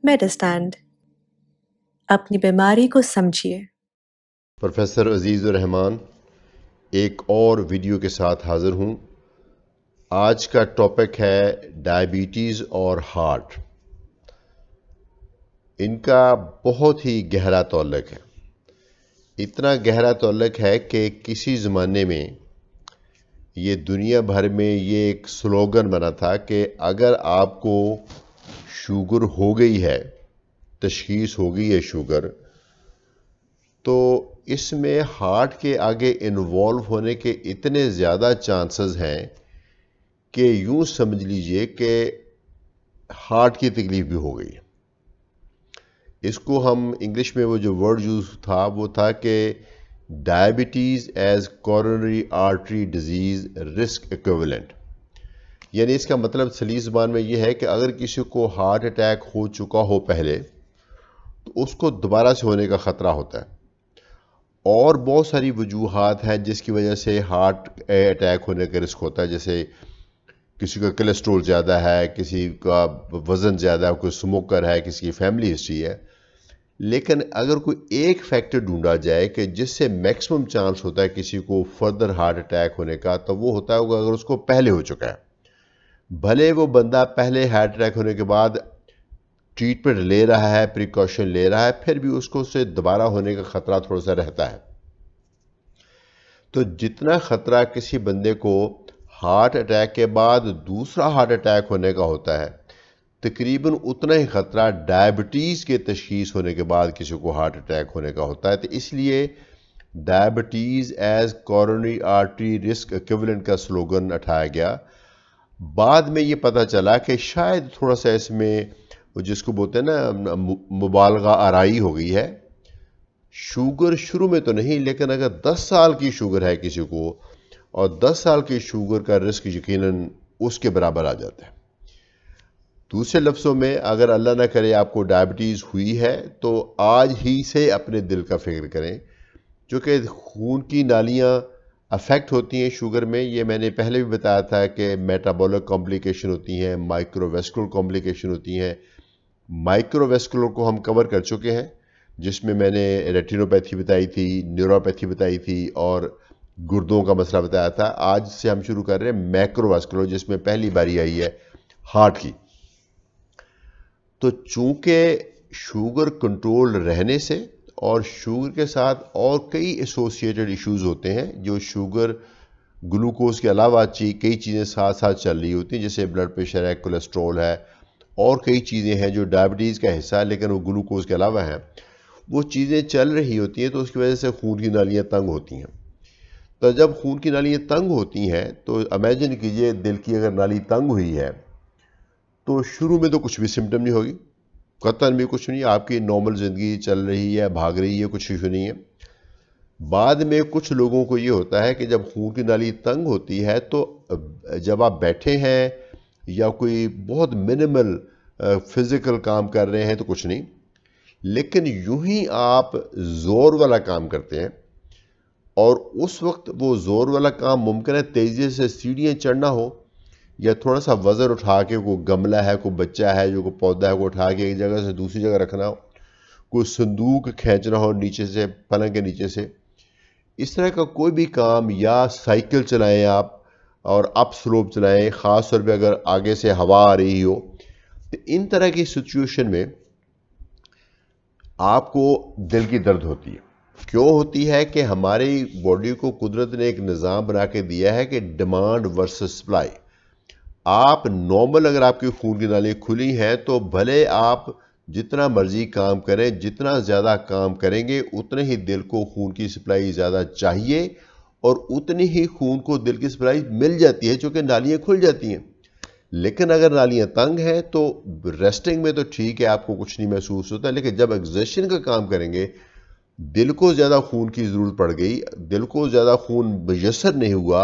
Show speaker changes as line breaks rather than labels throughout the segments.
मेडिस्टैंड। अपनी बीमारी को समझिए।
प्रोफेसर अजीज़ुर रहमान एक और वीडियो के साथ हाज़िर हूँ। आज का टॉपिक है डायबिटीज़ और हार्ट। इनका बहुत ही गहरा ताल्लुक़ है। इतना गहरा ताल्लुक़ है कि किसी ज़माने में ये दुनिया भर में ये एक स्लोगन बना था कि अगर आपको शुगर हो गई है, तशख़ीस हो गई है शुगर, तो इसमें हार्ट के आगे इन्वॉल्व होने के इतने ज़्यादा चांसेस हैं कि यूँ समझ लीजिए कि हार्ट की तकलीफ़ भी हो गई है। इसको हम इंग्लिश में वो जो वर्ड यूज़ था वो था कि diabetes as coronary artery disease risk equivalent. यानी इसका मतलब सलीस ज़बान में ये है कि अगर किसी को हार्ट अटैक हो चुका हो पहले, तो उसको दोबारा से होने का ख़तरा होता है। और बहुत सारी वजूहात हैं जिसकी वजह से हार्ट अटैक होने का रिस्क होता है। जैसे किसी का कोलेस्ट्रोल ज़्यादा है, किसी का वज़न ज़्यादा है, कोई स्मोकर है, किसी की फैमिली हिस्ट्री है। लेकिन अगर कोई एक फैक्टर ढूंढा जाए कि जिससे मैक्सिमम चांस होता है किसी को फर्दर हार्ट अटैक होने का, तो वो होता है अगर उसको पहले हो चुका है। भले वो बंदा पहले हार्ट अटैक होने के बाद ट्रीटमेंट ले रहा है, प्रिकॉशन ले रहा है, फिर भी उसको उससे दोबारा होने का ख़तरा थोड़ा सा रहता है। तो जितना ख़तरा किसी बंदे को हार्ट अटैक के बाद दूसरा हार्ट अटैक होने का होता है, तकरीबन उतना ही ख़तरा डायबिटीज़ के तशख़ीस होने के बाद किसी को हार्ट अटैक होने का होता है। तो इसलिए diabetes as coronary artery risk equivalent का स्लोगन उठाया गया। बाद में ये पता चला कि शायद थोड़ा सा इसमें जिसको बोलते हैं ना मुबालगा आराई हो गई है। शुगर शुरू में तो नहीं, लेकिन अगर 10 साल की शुगर है किसी को, और 10 साल की शुगर का रिस्क यकीनन उसके बराबर आ जाता है। दूसरे लफ्ज़ों में, अगर अल्लाह ना करे आपको डायबिटीज़ हुई है, तो आज ही से अपने दिल का फिक्र करें, क्योंकि खून की नालियाँ अफेक्ट होती हैं शुगर में। ये मैंने पहले भी बताया था कि मेटाबॉलिक कॉम्प्लिकेशन होती हैं, माइक्रोवेस्कुलर कॉम्प्लिकेशन होती हैं। माइक्रोवेस्कुलर को हम कवर कर चुके हैं, जिसमें मैंने रेटिनोपैथी बताई थी, न्यूरोपैथी बताई थी और गुर्दों का मसला बताया था। आज से हम शुरू कर रहे हैं मैक्रोवेस्कुलर, जिसमें पहली बारी आई है हार्ट की। तो चूंकि शुगर कंट्रोल रहने से और शुगर के साथ और कई एसोसिएटेड इश्यूज होते हैं, जो शुगर ग्लूकोज के अलावा कई चीज़ें साथ साथ चल रही होती हैं, जैसे ब्लड प्रेशर है, कोलेस्ट्रॉल है, और कई चीज़ें हैं जो डायबिटीज़ का हिस्सा है लेकिन वो ग्लूकोज के अलावा हैं। वो चीज़ें चल रही होती हैं, तो उसकी वजह से खून की नालियाँ तंग होती हैं। तो जब खून की नालियाँ तंग होती हैं, तो इमेजिन कीजिए दिल की अगर नाली तंग हुई है, तो शुरू में तो कुछ भी सिम्टम नहीं होगी, कतन भी कुछ नहीं, आपकी नॉर्मल ज़िंदगी चल रही है, भाग रही है, कुछ इशू नहीं है। बाद में कुछ लोगों को ये होता है कि जब खून की नाली तंग होती है, तो जब आप बैठे हैं या कोई बहुत मिनिमल फिज़िकल काम कर रहे हैं तो कुछ नहीं, लेकिन यूं ही आप ज़ोर वाला काम करते हैं, और उस वक्त वो ज़ोर वाला काम मुमकिन है तेज़ी से सीढ़ियाँ चढ़ना हो, या थोड़ा सा वज़न उठा के, कोई गमला है, कोई बच्चा है, जो कोई पौधा है, को उठा के एक जगह से दूसरी जगह रखना हो, कोई संदूक खींचना हो नीचे से, पलंग के नीचे से, इस तरह का कोई भी काम, या साइकिल चलाएं आप और अप स्लोप चलाएं, ख़ास तौर पे अगर आगे से हवा आ रही हो, तो इन तरह की सिचुएशन में आपको दिल की दर्द होती है। क्यों होती है कि हमारी बॉडी को कुदरत ने एक निज़ाम बना के दिया है कि डिमांड वर्सेस सप्लाई। आप नॉर्मल, अगर आपकी खून की नाली खुली हैं, तो भले आप जितना मर्जी काम करें, जितना ज़्यादा काम करेंगे उतने ही दिल को खून की सप्लाई ज़्यादा चाहिए, और उतनी ही खून को दिल की सप्लाई मिल जाती है, चूँकि नालियाँ खुल जाती हैं। लेकिन अगर नालियाँ तंग हैं, तो रेस्टिंग में तो ठीक है, आपको कुछ नहीं महसूस होता, लेकिन जब एग्जर्शन का काम करेंगे, दिल को ज़्यादा खून की ज़रूरत पड़ गई, दिल को ज़्यादा खून मुयस्सर नहीं हुआ,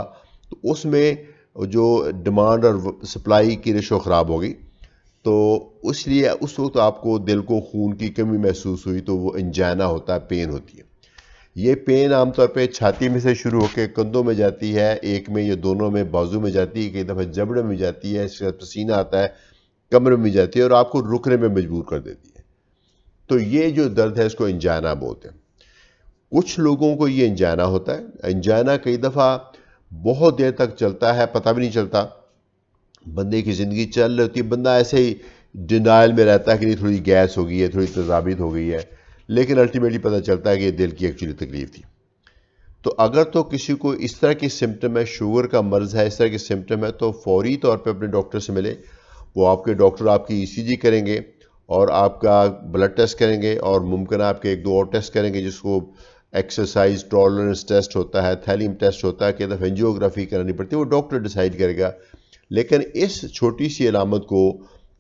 तो उसमें जो डिमांड और सप्लाई की रेशो ख़राब हो गई, तो इसलिए उस वक्त आपको दिल को खून की कमी महसूस हुई, तो वो एंजाइना होता है, पेन होती है। ये पेन आमतौर पे छाती में से शुरू होकर कंधों में जाती है, एक में या दोनों में, बाजू में जाती है, कई दफ़ा जबड़े में जाती है, इसके बाद पसीना आता है, कमर में जाती है, और आपको रुकने में मजबूर कर देती है। तो ये जो दर्द है इसको एंजाइना बोलते हैं। कुछ लोगों को ये एंजाइना होता है। एंजाइना कई दफ़ा बहुत देर तक चलता है, पता भी नहीं चलता, बंदे की ज़िंदगी चल रही होती है, बंदा ऐसे ही डिनाइल में रहता है कि नहीं थोड़ी गैस हो गई है, थोड़ी तेज़ाबियत हो गई है, लेकिन अल्टीमेटली पता चलता है कि ये दिल की एक्चुअली तकलीफ थी। तो अगर तो किसी को इस तरह की सिम्टम है, शुगर का मर्ज़ है, इस तरह की सिम्टम है, तो फौरी तौर पे अपने डॉक्टर से मिले। वो आपके डॉक्टर आपकी ईसीजी करेंगे और आपका ब्लड टेस्ट करेंगे और मुमकिन आपके एक दो और टेस्ट करेंगे, जिसको एक्सरसाइज टॉलरेंस टेस्ट होता है, थैलीम टेस्ट होता है, कि दफ़ा एंजियोग्राफी करानी पड़ती है, वो डॉक्टर डिसाइड करेगा। लेकिन इस छोटी सी अलामत को,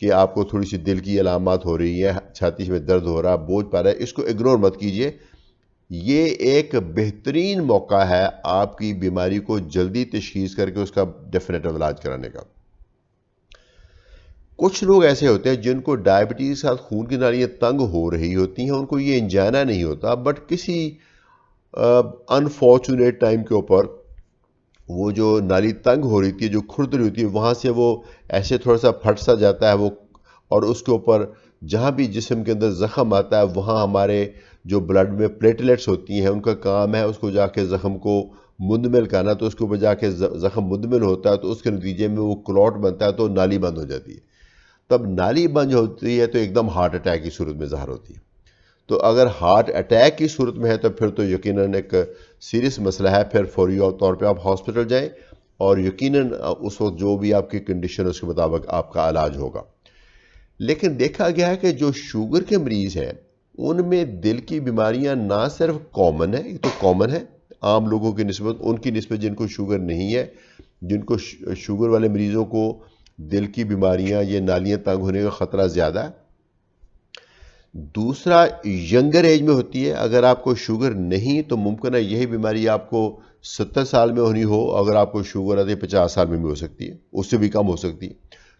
कि आपको थोड़ी सी दिल की अलामत हो रही है, छाती में दर्द हो रहा है, बोझ पा रहा है, इसको इग्नोर मत कीजिए। ये एक बेहतरीन मौका है आपकी बीमारी को जल्दी तशखीस करके उसका डेफिनेटिव इलाज कराने का। कुछ लोग ऐसे होते हैं जिनको डायबिटीज़ के साथ खून की नालियाँ तंग हो रही होती हैं, उनको ये एंजाइना नहीं होता, बट किसी अनफॉर्चुनेट टाइम के ऊपर वो जो नाली तंग हो रही थी, जो खुरद रही होती है, वहाँ से वो ऐसे थोड़ा सा फट सा जाता है वो, और उसके ऊपर जहाँ भी जिस्म के अंदर ज़ख़म आता है, वहाँ हमारे जो ब्लड में प्लेटलेट्स होती हैं, उनका काम है उसको जाके ज़ख़म को मुंदमिल करना। तो उसके ऊपर जाके ज़ख़म मुंदमिल होता है, तो उसके नतीजे में वो क्लॉट बनता है, तो नाली बंद हो जाती है। तब नाली बंद होती है तो एकदम हार्ट अटैक की सूरत में ज़ाहिर होती है। तो अगर हार्ट अटैक की सूरत में है तो फिर तो यकीनन एक सीरियस मसला है, फिर फौरी तौर पे आप हॉस्पिटल जाएं और यकीनन उस वक्त जो भी आपकी कंडीशन है उसके मुताबिक आपका इलाज होगा। लेकिन देखा गया है कि जो शुगर के मरीज़ हैं उनमें दिल की बीमारियां ना सिर्फ कॉमन है, ये तो कॉमन है आम लोगों की निस्बत, उनकी निस्बत जिनको शुगर नहीं है, जिनको शुगर वाले मरीज़ों को दिल की बीमारियां, ये नालियां तंग होने का ख़तरा ज़्यादा है। दूसरा, यंगर एज में होती है। अगर आपको शुगर नहीं तो मुमकिन है यही बीमारी आपको 70 साल में होनी हो, अगर आपको शुगर आती है 50 साल में भी हो सकती है, उससे भी कम हो सकती है।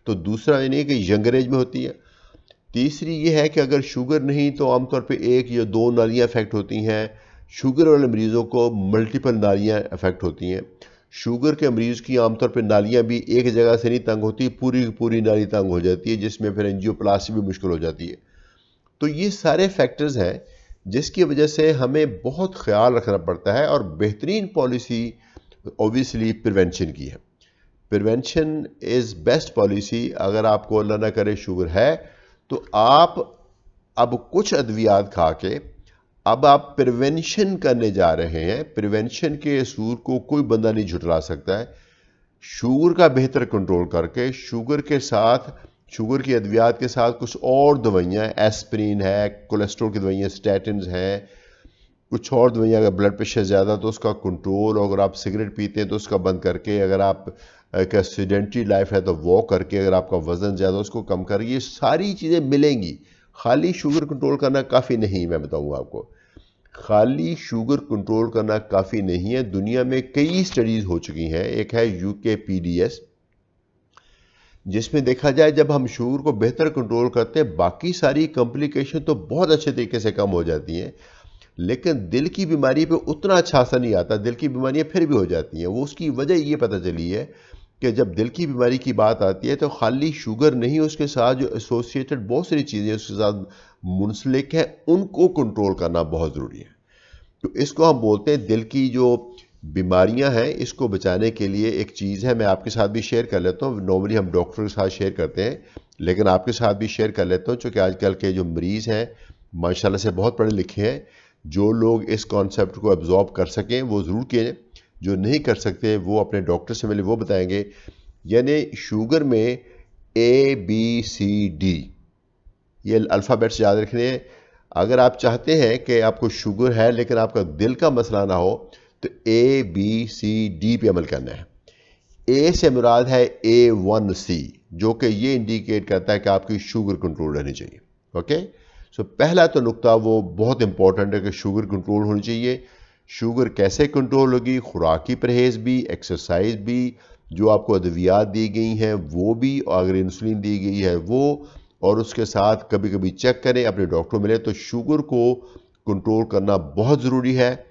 तो दूसरा ये नहीं कि यंगर एज में होती है। तीसरी ये है कि अगर शुगर नहीं तो आमतौर पे एक या दो नालियाँ अफेक्ट होती हैं। शुगर वाले मरीज़ों को मल्टीपल नालियाँ अफेक्ट होती हैं। शुगर के मरीज़ की आमतौर पे नालियाँ भी एक जगह से नहीं तंग होती, पूरी की पूरी नाली तंग हो जाती है, जिसमें फिर एंजियोप्लास्टी भी मुश्किल हो जाती है। तो ये सारे फैक्टर्स हैं जिसकी वजह से हमें बहुत ख्याल रखना पड़ता है, और बेहतरीन पॉलिसी ऑब्वियसली प्रिवेंशन की है। Prevention is best policy. अगर आपको अल्लाह ना करे शुगर है तो आप अब कुछ अद्वियात खा के अब आप प्रिवेंशन करने जा रहे हैं। प्रिवेंशन के असूल को कोई बंदा नहीं झुटला सकता है। शुगर का बेहतर कंट्रोल करके, शुगर के साथ, शुगर की अद्वियात के साथ कुछ और दवाइयाँ, एस्पिरिन है, कोलेस्ट्रॉल की दवाइयाँ, स्टैटिन्स हैं, कुछ और दवाइयाँ, अगर ब्लड प्रेशर ज़्यादा तो उसका कंट्रोल, अगर आप सिगरेट पीते हैं तो उसका बंद करके, अगर आप एक सीडेंटरी लाइफ है तो वॉक करके, अगर आपका वज़न ज़्यादा उसको कम करके, ये सारी चीज़ें मिलेंगी। खाली शुगर कंट्रोल करना काफ़ी नहीं, मैं बताऊँगा आपको, खाली शुगर कंट्रोल करना काफ़ी नहीं है। दुनिया में कई स्टडीज़ हो चुकी हैं। एक है UKPDS, जिसमें देखा जाए जब हम शुगर को बेहतर कंट्रोल करते हैं, बाकी सारी कॉम्प्लिकेशन तो बहुत अच्छे तरीके से कम हो जाती हैं, लेकिन दिल की बीमारी पे उतना अच्छा असर नहीं आता। दिल की बीमारियां फिर भी हो जाती हैं। वो उसकी वजह ये पता चली है कि जब दिल की बीमारी की बात आती है तो खाली शुगर नहीं, उसके साथ जो एसोसिएटेड बहुत सारी चीज़ें उसके साथ मुंसलिक हैं, उनको कंट्रोल करना बहुत ज़रूरी है। तो इसको हम बोलते हैं दिल की जो बीमारियां हैं, इसको बचाने के लिए एक चीज़ है, मैं आपके साथ भी शेयर कर लेता हूँ। नॉर्मली हम डॉक्टर के साथ शेयर करते हैं, लेकिन आपके साथ भी शेयर कर लेता हूँ, क्योंकि आजकल के जो मरीज़ हैं माशाल्लाह से बहुत पढ़े लिखे हैं। जो लोग इस कॉन्सेप्ट को एब्जॉर्ब कर सकें वो ज़रूर किए, जो नहीं कर सकते वो अपने डॉक्टर से मिले, वो बताएंगे। यानी शुगर में ABCD, ये अल्फ़ाबेट्स याद रखने हैं। अगर आप चाहते हैं कि आपको शुगर है लेकिन आपका दिल का मसला ना हो, तो ABCD पे अमल करना है। ए से मुराद है A1C, जो कि ये इंडिकेट करता है कि आपकी शुगर कंट्रोल रहनी चाहिए। ओके, सो पहला तो नुक्ता वो बहुत इंपॉर्टेंट है कि शुगर कंट्रोल होनी चाहिए। शुगर कैसे कंट्रोल होगी? खुराकी परहेज़ भी, एक्सरसाइज भी, जो आपको अद्वियात दी गई हैं वो भी, और अगर इंसुलिन दी गई है वो, और उसके साथ कभी कभी चेक करें, अपने डॉक्टर मिले। तो शुगर को कंट्रोल करना बहुत ज़रूरी है।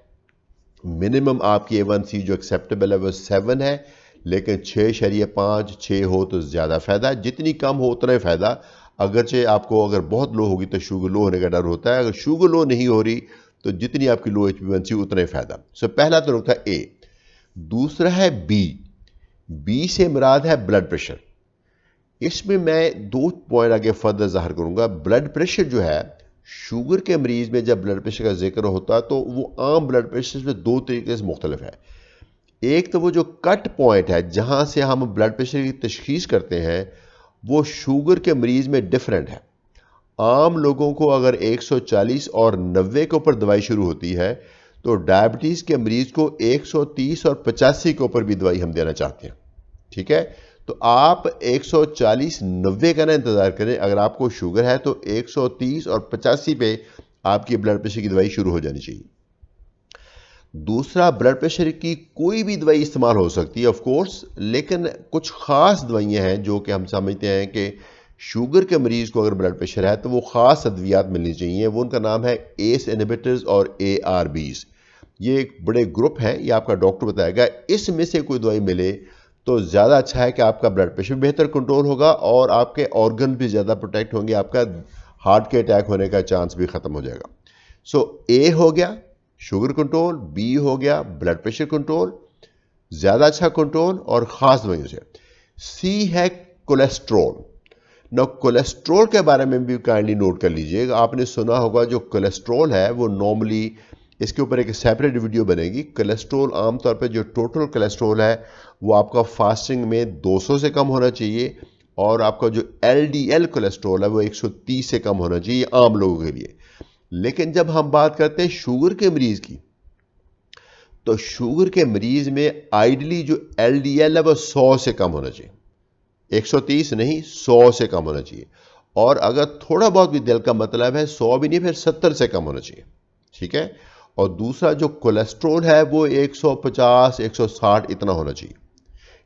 मिनिमम आपकी A1C जो एक्सेप्टेबल है वो 7 है, लेकिन 6.5 6 हो तो ज़्यादा फ़ायदा है। जितनी कम हो उतना ही फ़ायदा। अगरचे आपको अगर बहुत लो होगी तो शुगर लो होने का डर होता है, अगर शुगर लो नहीं हो रही तो जितनी आपकी लो HbA1c उतना ही फायदा। सो पहला तो नुकता ए। दूसरा है बी। बी से मुराद है ब्लड प्रेशर। इसमें मैं 2 पॉइंट आगे फर्दर ज़ाहिर करूंगा। ब्लड प्रेशर जो है, शुगर के मरीज में जब ब्लड प्रेशर का जिक्र होता है तो वो आम ब्लड प्रेशर से 2 तरीके से मुख्तलिफ है। एक तो वो जो कट पॉइंट है जहां से हम ब्लड प्रेशर की तशखीस करते हैं, वो शुगर के मरीज में डिफरेंट है। आम लोगों को अगर 140 और 90 के ऊपर दवाई शुरू होती है तो डायबिटीज़ के मरीज को 130 और 85 के ऊपर भी दवाई हम देना चाहते हैं। ठीक है, तो आप 140-90 का ना इंतज़ार करें। अगर आपको शुगर है तो 130 और 85 पे आपकी ब्लड प्रेशर की दवाई शुरू हो जानी चाहिए। दूसरा, ब्लड प्रेशर की कोई भी दवाई इस्तेमाल हो सकती है ऑफ कोर्स, लेकिन कुछ ख़ास दवाइयाँ हैं जो कि हम समझते हैं कि शुगर के मरीज़ को अगर ब्लड प्रेशर है तो वो ख़ास अद्वियात मिलनी चाहिए। वो उनका नाम है एस इनहिबिटर्स और ARBs। ये एक बड़े ग्रुप हैं, ये आपका डॉक्टर बताएगा। इसमें से कोई दवाई मिले तो ज़्यादा अच्छा है कि आपका ब्लड प्रेशर बेहतर कंट्रोल होगा और आपके ऑर्गन भी ज़्यादा प्रोटेक्ट होंगे, आपका हार्ट के अटैक होने का चांस भी ख़त्म हो जाएगा। सो ए हो गया शुगर कंट्रोल, बी हो गया ब्लड प्रेशर कंट्रोल, ज़्यादा अच्छा कंट्रोल और ख़ास दवाइयों से। सी है कोलेस्ट्रॉल। ना कोलेस्ट्रॉल के बारे में भी काइंडली नोट कर लीजिएगा। आपने सुना होगा जो कोलेस्ट्रॉल है वो नॉर्मली, इसके ऊपर एक सेपरेट वीडियो बनेगी। कोलेस्ट्रॉल आमतौर पे जो टोटल कोलेस्ट्रॉल है वो आपका फास्टिंग में 200 से कम होना चाहिए और आपका जो LDL कोलेस्ट्रॉल है वो 130 से कम होना चाहिए आम लोगों के लिए। लेकिन जब हम बात करते हैं शुगर के मरीज की, तो शुगर के मरीज में आइडली जो LDL है वो 100 से कम होना चाहिए। 130 नहीं, 100 से कम होना चाहिए। और अगर थोड़ा बहुत भी दिल का मतलब है 100 भी नहीं, फिर 70 से कम होना चाहिए। ठीक है, और दूसरा जो कोलेस्ट्रॉल है वो 150 160 इतना होना चाहिए,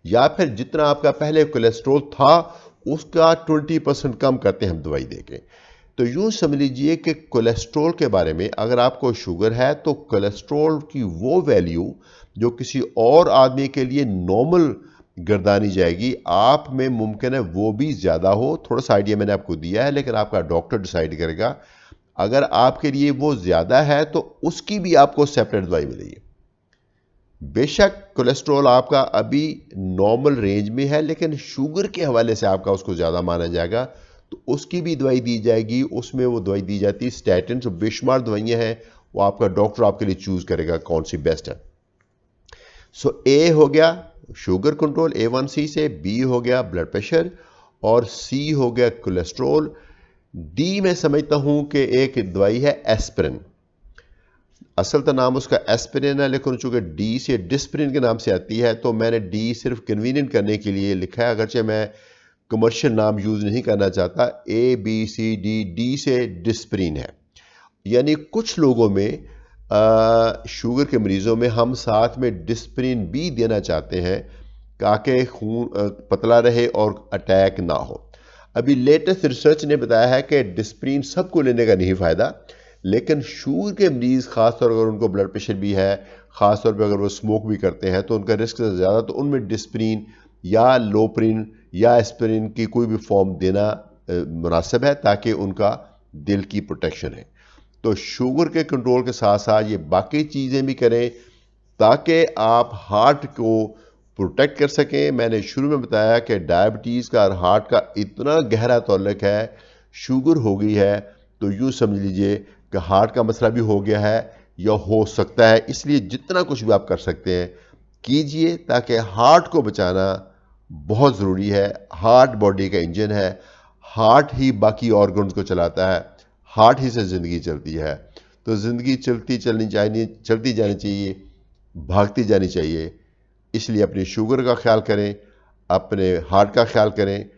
या फिर जितना आपका पहले कोलेस्ट्रॉल था उसका 20% कम करते हैं हम दवाई देके। तो यूं समझ लीजिए कि कोलेस्ट्रॉल के बारे में, अगर आपको शुगर है तो कोलेस्ट्रॉल की वो वैल्यू जो किसी और आदमी के लिए नॉर्मल गर्दानी जाएगी, आप में मुमकिन है वो भी ज़्यादा हो। थोड़ा सा आइडिया मैंने आपको दिया है, लेकिन आपका डॉक्टर डिसाइड करेगा। अगर आपके लिए वो ज़्यादा है तो उसकी भी आपको सेपरेट दवाई मिलेगी। बेशक कोलेस्ट्रॉल आपका अभी नॉर्मल रेंज में है, लेकिन शुगर के हवाले से आपका उसको ज़्यादा माना जाएगा, तो उसकी भी दवाई दी जाएगी। उसमें वो दवाई दी जाती है स्टैटिन। जो बेशुमार दवाइयाँ हैं वो आपका डॉक्टर आपके लिए चूज़ करेगा कौन सी बेस्ट है। सो ए हो गया शुगर कंट्रोल A1C से, बी हो गया ब्लड प्रेशर और सी हो गया कोलेस्ट्रॉल। डी मैं समझता हूं कि एक दवाई है एस्पिरिन। असल तो नाम उसका एस्पिरिन है, लेकिन चूंकि डी से डिस्प्रिन के नाम से आती है तो मैंने डी सिर्फ कन्वीनियंट करने के लिए लिखा है, अगरचे मैं कमर्शियल नाम यूज़ नहीं करना चाहता। ABCD, डी से डिस्प्रिन है। यानी कुछ लोगों में शुगर के मरीज़ों में हम साथ में डिस्प्रिन भी देना चाहते हैं ताकि खून पतला रहे और अटैक ना हो। अभी लेटेस्ट रिसर्च ने बताया है कि डिस्प्रिन सबको लेने का नहीं फ़ायदा, लेकिन शुगर के मरीज़ ख़ासतौर पर अगर उनको ब्लड प्रेशर भी है, ख़ासतौर पर अगर वो स्मोक भी करते हैं तो उनका रिस्क से ज़्यादा, तो उनमें डिस्प्रिन या लोप्रिन या एस्पिरिन की कोई भी फॉर्म देना मुनासिब है ताकि उनका दिल की प्रोटेक्शन है। तो शुगर के कंट्रोल के साथ साथ ये बाकी चीज़ें भी करें ताकि आप हार्ट को प्रोटेक्ट कर सकें। मैंने शुरू में बताया कि डायबिटीज़ का और हार्ट का इतना गहरा ताल्लुक है। शुगर हो गई है तो यूँ समझ लीजिए कि हार्ट का मसला भी हो गया है या हो सकता है। इसलिए जितना कुछ भी आप कर सकते हैं कीजिए ताकि हार्ट को बचाना बहुत ज़रूरी है। हार्ट बॉडी का इंजन है, हार्ट ही बाकी ऑर्गन्स को चलाता है, हार्ट ही से ज़िंदगी चलती है। तो ज़िंदगी चलती जानी चाहिए, भागती जानी चाहिए। इसलिए अपनी शुगर का ख्याल करें, अपने हार्ट का ख्याल करें।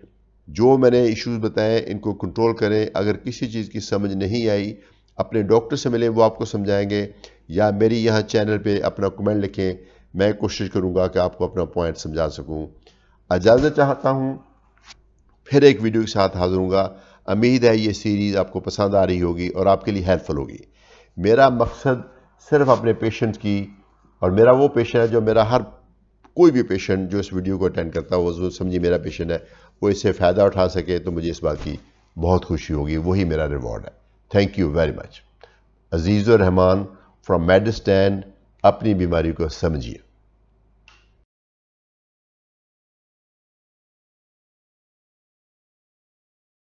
जो मैंने इश्यूज़ बताए इनको कंट्रोल करें। अगर किसी चीज़ की समझ नहीं आई, अपने डॉक्टर से मिलें, वो आपको समझाएंगे, या मेरी यहाँ चैनल पे अपना कमेंट लिखें। मैं कोशिश करूँगा कि आपको अपना पॉइंट समझा सकूँ। इजाज़त चाहता हूँ, फिर एक वीडियो के साथ हाज़िर होऊंगा। उम्मीद है ये सीरीज़ आपको पसंद आ रही होगी और आपके लिए हेल्पफुल होगी। मेरा मकसद सिर्फ अपने पेशेंट की, और मेरा वो पेशेंट है जो मेरा हर कोई भी पेशेंट जो इस वीडियो को अटेंड करता है वो समझिए मेरा पेशेंट है, वो इससे फ़ायदा उठा सके, तो मुझे इस बात की बहुत खुशी होगी, वही मेरा रिवॉर्ड है। Thank you very much. Azizur Rahman from मेडिस्टैंड, अपनी बीमारी को समझिए।